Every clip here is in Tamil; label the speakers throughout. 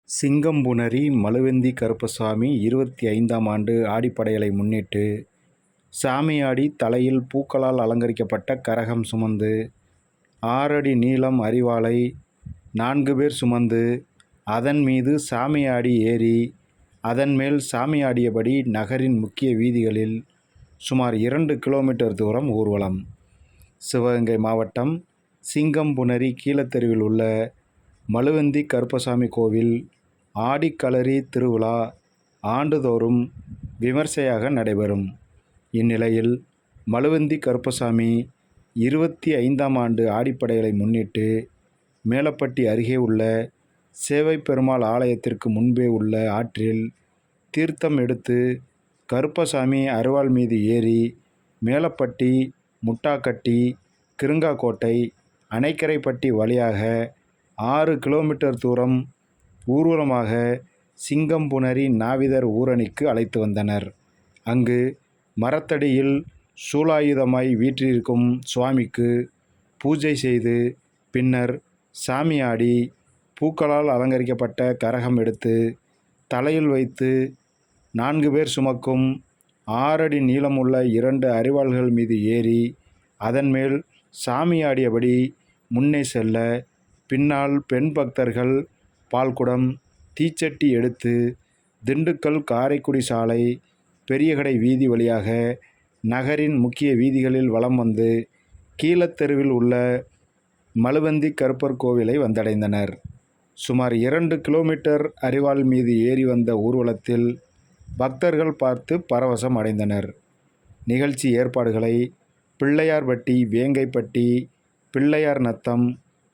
Speaker 1: சிங்கம்புணரி மழுவந்தி கருப்பசாமி 25ஆம் ஆண்டு ஆடிப்படையலை முன்னிட்டு சாமியாடி தலையில் பூக்களால் அலங்கரிக்கப்பட்ட கரகம் சுமந்து 6 அடி நீளம் அரிவாளை 4 பேர் சுமந்து அதன் மீது சாமியாடி ஏறி அதன் மேல் சாமியாடியபடி நகரின் முக்கிய வீதிகளில் சுமார் 2 கிலோமீட்டர் தூரம் ஊர்வலம். சிவகங்கை மாவட்டம் சிங்கம்புணரி கீழத்தெருவில் உள்ள மழுவந்தி கருப்பசாமி கோவில் ஆடிக்களரி திருவிழா ஆண்டுதோறும் விமர்சையாக நடைபெறும். இந்நிலையில் மழுவந்தி கருப்பசாமி 25ஆம் ஆண்டு ஆடிப்படையலை முன்னிட்டு மேலப்பட்டி அருகே உள்ள சேவைப்பெருமாள் ஆலயத்திற்கு முன்பே உள்ள ஆற்றில் தீர்த்தம் எடுத்து கருப்பசாமி அரிவாள் மீது ஏறி மேலப்பட்டி, முட்டாக்கட்டி, கிருங்காக்கோட்டை, அணைக்கரைப்பட்டி வழியாக 6 கிலோமீட்டர் தூரம் ஊர்வலமாக சிங்கம்புணரி நாவிதர் ஊரணிக்கு அழைத்து வந்தனர். அங்கு மரத்தடியில் சூலாயுதமாய் வீற்றிருக்கும் சுவாமிக்கு பூஜை செய்து பின்னர் சாமியாடி பூக்களால் அலங்கரிக்கப்பட்ட கரகம் எடுத்து தலையில் வைத்து 4 பேர் சுமக்கும் 6 அடி நீளமுள்ள 2 அரிவாள்கள் மீது ஏறி அதன் மேல் சாமியாடியபடி முன்னே செல்ல, பின்னால் பெண் பக்தர்கள் பால்குடம், தீச்சட்டி எடுத்து திண்டுக்கல் காரைக்குடி சாலை, பெரியகடை வீதி வழியாக நகரின் முக்கிய வீதிகளில் வலம் வந்து கீழத்தெருவில் உள்ள மழுவந்தி கருப்பர் கோவிலை வந்தடைந்தனர். சுமார் 2 கிலோமீட்டர் அரிவாள் மீது ஏறி வந்த ஊர்வலத்தில் பக்தர்கள் பார்த்து பரவசம் அடைந்தனர். நிகழ்ச்சி ஏற்பாடுகளை பிள்ளையார்பட்டி, வேங்கைப்பட்டி, பிள்ளையார் நத்தம்,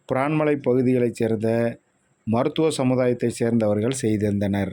Speaker 1: பிரான்மலை பகுதிகளைச் சேர்ந்த மருத்துவ சமுதாயத்தைச் சேர்ந்தவர்கள் செய்திருந்தனர்.